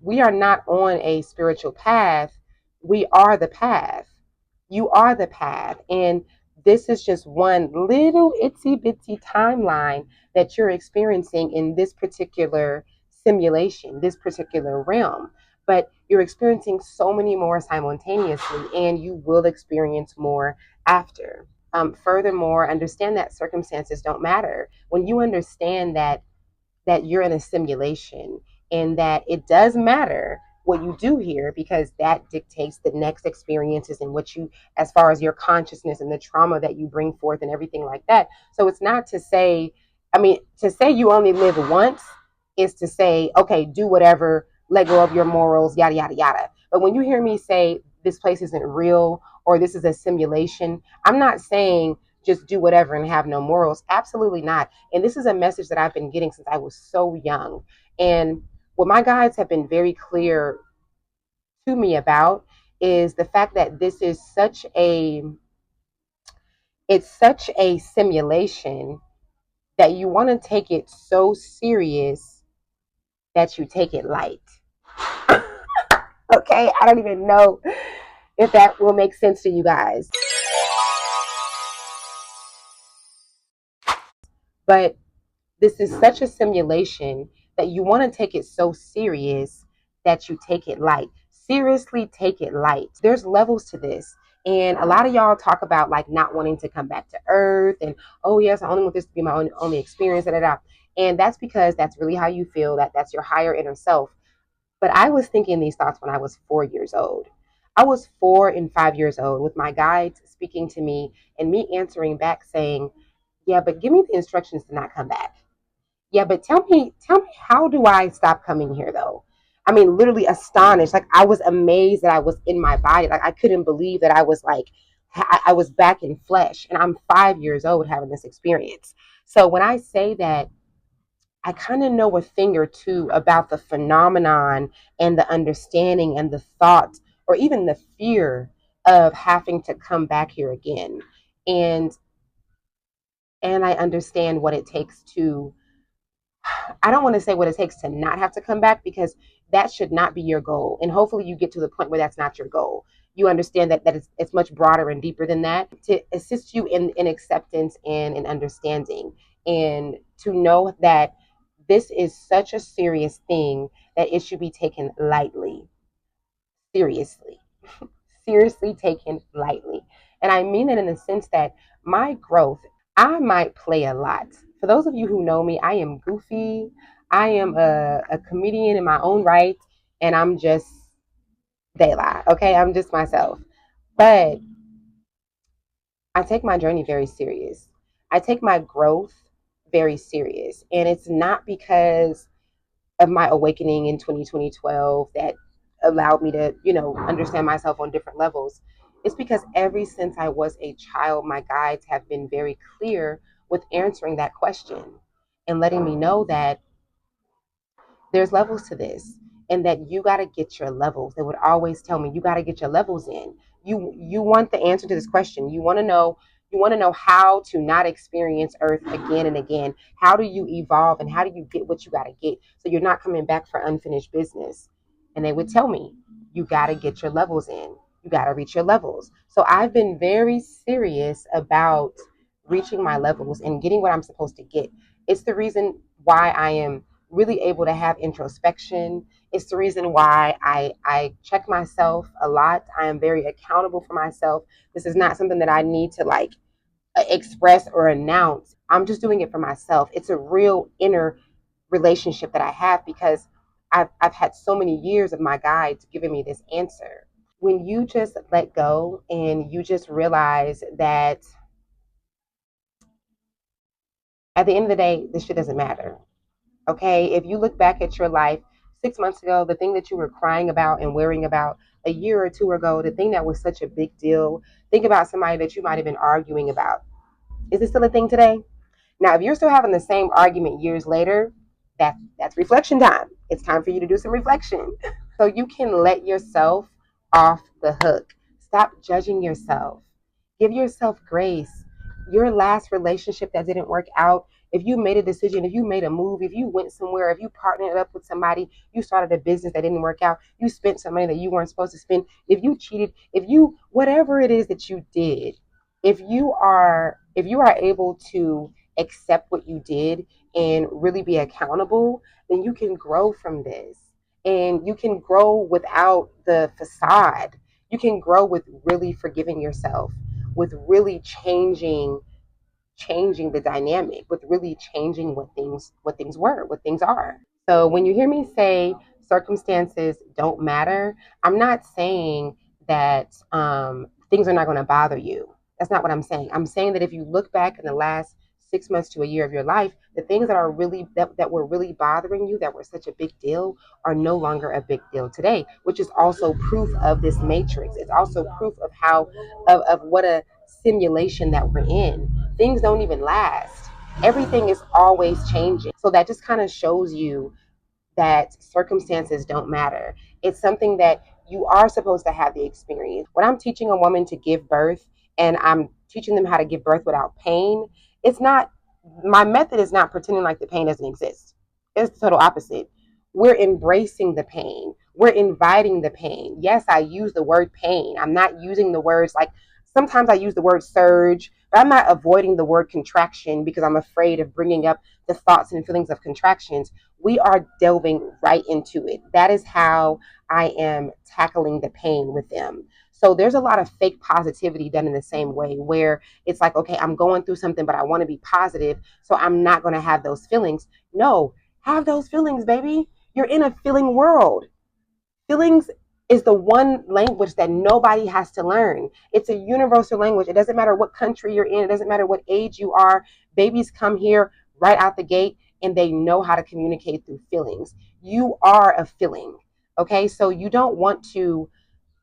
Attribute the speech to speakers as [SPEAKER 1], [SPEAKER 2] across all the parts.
[SPEAKER 1] we are not on a spiritual path. We are the path. You are the path. And this is just one little itsy bitsy timeline that you're experiencing in this particular simulation, this particular realm. But you're experiencing so many more simultaneously, and you will experience more after. Furthermore, understand that circumstances don't matter. When you understand that you're in a simulation and that it does matter what you do here, because that dictates the next experiences and what you, as far as your consciousness and the trauma that you bring forth and everything like that. So it's not to say, I mean, to say you only live once is to say, okay, do whatever, let go of your morals, yada yada yada. But when you hear me say this place isn't real or this is a simulation, I'm not saying just do whatever and have no morals. Absolutely not. And this is a message that I've been getting since I was so young. And what my guides have been very clear to me about is the fact that this is such a simulation that you want to take it so serious that you take it light. Okay, I don't even know if that will make sense to you guys. But this is such a simulation that you want to take it so serious that you take it light. Seriously, take it light. There's levels to this. And a lot of y'all talk about like not wanting to come back to earth and, oh, yes, I only want this to be my only experience. Da, da, da. And that's because that's really how you feel, that's your higher inner self. But I was thinking these thoughts when I was 4 years old. I was 4 and 5 years old with my guides speaking to me and me answering back saying, yeah, but give me the instructions to not come back. Yeah, but tell me, how do I stop coming here though? I mean, literally astonished. Like I was amazed that I was in my body. Like I couldn't believe that I was like, I was back in flesh, and I'm 5 years old having this experience. So when I say that, I kind of know a thing or two about the phenomenon and the understanding and the thought, or even the fear of having to come back here again. And and I understand what it takes to, I don't want to say what it takes to not have to come back, because that should not be your goal. And hopefully you get to the point where that's not your goal. You understand that it's much broader and deeper than that, to assist you in acceptance and in understanding, and to know that this is such a serious thing that it should be taken lightly, seriously, seriously taken lightly. And I mean it in the sense that my growth, I might play a lot. For those of you who know me, I am goofy. I am a comedian in my own right, and I'm just daylight. Okay, I'm just myself. But I take my journey very serious. I take my growth very serious, and it's not because of my awakening in 2012 that allowed me to, understand myself on different levels. It's because ever since I was a child, my guides have been very clear with answering that question and letting me know that there's levels to this, and that you got to get your levels. They would always tell me, you got to get your levels in. You want the answer to this question. You want to know how to not experience earth again and again. How do you evolve, and how do you get what you got to get so you're not coming back for unfinished business? And they would tell me, you got to get your levels in. You got to reach your levels. So I've been very serious about reaching my levels and getting what I'm supposed to get. It's the reason why I am really able to have introspection. It's the reason why I check myself a lot. I am very accountable for myself. This is not something that I need to like express or announce. I'm just doing it for myself. It's a real inner relationship that I have, because I've had so many years of my guides giving me this answer. When you just let go and you just realize that at the end of the day, this shit doesn't matter. Okay, if you look back at your life 6 months ago, the thing that you were crying about and worrying about a year or two ago, the thing that was such a big deal, think about somebody that you might have been arguing about. Is it still a thing today? Now, if you're still having the same argument years later, that's reflection time. It's time for you to do some reflection. So you can let yourself off the hook. Stop judging yourself. Give yourself grace. Your last relationship that didn't work out, if you made a decision, if you made a move, if you went somewhere, if you partnered up with somebody, you started a business that didn't work out, you spent some money that you weren't supposed to spend, if you cheated, if you, whatever it is that you did, if you are able to accept what you did and really be accountable, then you can grow from this. And you can grow without the facade. You can grow with really forgiving yourself, with really changing the dynamic, with really changing what things are. So when you hear me say circumstances don't matter, I'm not saying that things are not going to bother you. That's not what I'm saying. I'm saying that if you look back in the last 6 months to a year of your life, the things that are really that were really bothering you, that were such a big deal, are no longer a big deal today, which is also proof of this matrix. It's also proof of how of what a simulation that we're in. Things don't even last. Everything is always changing. So that just kind of shows you that circumstances don't matter. It's something that you are supposed to have the experience. When I'm teaching a woman to give birth and I'm teaching them how to give birth without pain, it's not, my method is not pretending like the pain doesn't exist. It's the total opposite. We're embracing the pain. We're inviting the pain. Yes, I use the word pain. I'm not using the words like, sometimes I use the word surge, but I'm not avoiding the word contraction because I'm afraid of bringing up the thoughts and feelings of contractions. We are delving right into it. That is how I am tackling the pain with them. So there's a lot of fake positivity done in the same way where it's like, okay, I'm going through something, but I want to be positive. So I'm not going to have those feelings. No, have those feelings, baby. You're in a feeling world. Feelings is the one language that nobody has to learn. It's a universal language. It doesn't matter what country you're in, it doesn't matter what age you are. Babies come here right out the gate and they know how to communicate through feelings. You are a feeling. Okay? So you don't want to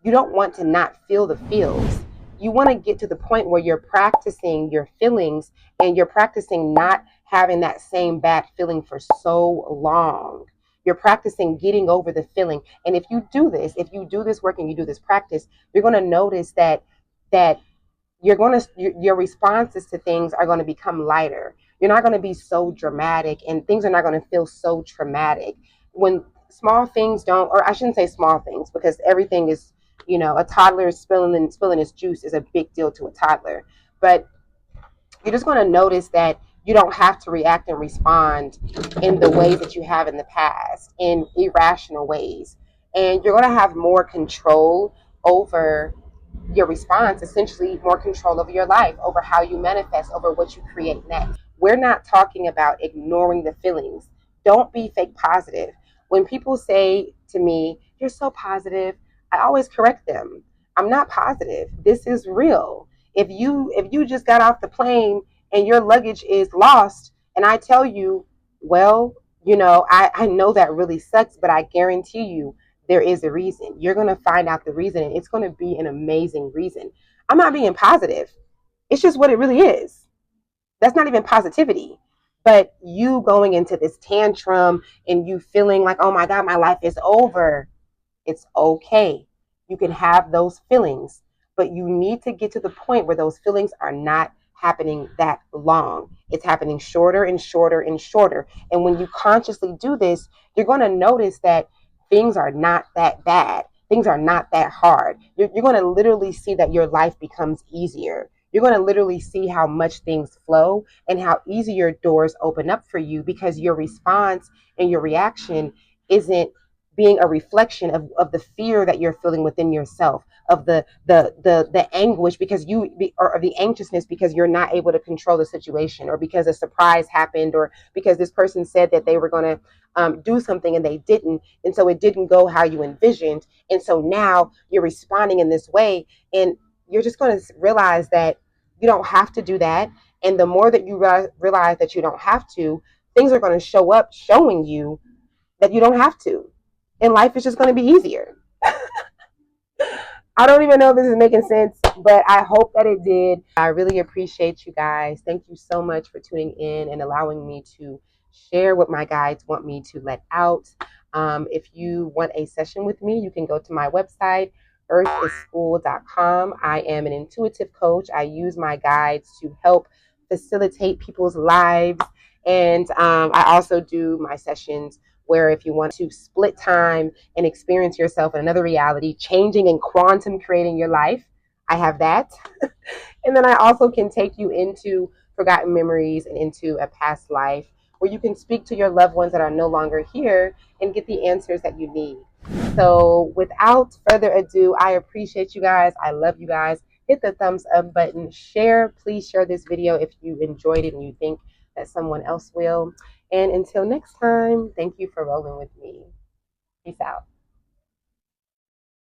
[SPEAKER 1] not feel the feels. You want to get to the point where you're practicing your feelings and you're practicing not having that same bad feeling for so long. You're practicing getting over the feeling. And if you do this work and you do this practice, you're going to notice that your responses to things are going to become lighter. You're not going to be so dramatic and things are not going to feel so traumatic when small things don't, or I shouldn't say small things because everything is, a toddler spilling his juice is a big deal to a toddler, but you're just going to notice that you don't have to react and respond in the ways that you have in the past, in irrational ways. And you're going to have more control over your response, essentially more control over your life, over how you manifest, over what you create next. We're not talking about ignoring the feelings. Don't be fake positive. When people say to me, "You're so positive," I always correct them. I'm not positive. This is real. If you just got off the plane and your luggage is lost and I tell you, well, I know that really sucks, but I guarantee you there is a reason. You're going to find out the reason, and it's going to be an amazing reason. I'm not being positive. It's just what it really is. That's not even positivity. But you going into this tantrum and you feeling like, oh my God, my life is over. It's okay. You can have those feelings, but you need to get to the point where those feelings are not happening that long. It's happening shorter and shorter and shorter. And when you consciously do this, you're going to notice that things are not that bad. Things are not that hard. You're going to literally see that your life becomes easier. You're going to literally see how much things flow and how easier doors open up for you because your response and your reaction isn't being a reflection of the fear that you're feeling within yourself, of the anguish because or the anxiousness because you're not able to control the situation, or because a surprise happened, or because this person said that they were going to do something and they didn't, and so it didn't go how you envisioned, and so now you're responding in this way, and you're just going to realize that you don't have to do that. And the more that you realize that you don't have to, things are going to show up showing you that you don't have to, and life is just going to be easier. I don't even know if this is making sense, but I hope that it did. I really appreciate you guys. Thank you so much for tuning in and allowing me to share what my guides want me to let out. If you want a session with me, you can go to my website, earthisschool.com. I am an intuitive coach. I use my guides to help facilitate people's lives And I also do my sessions where if you want to split time and experience yourself in another reality, changing and quantum creating your life, I have that. And then I also can take you into forgotten memories and into a past life where you can speak to your loved ones that are no longer here and get the answers that you need. So, without further ado, I appreciate you guys. I love you guys. Hit the thumbs up button. Share. Please share this video if you enjoyed it and you think that someone else will. And until next time, thank you for rolling with me. Peace out.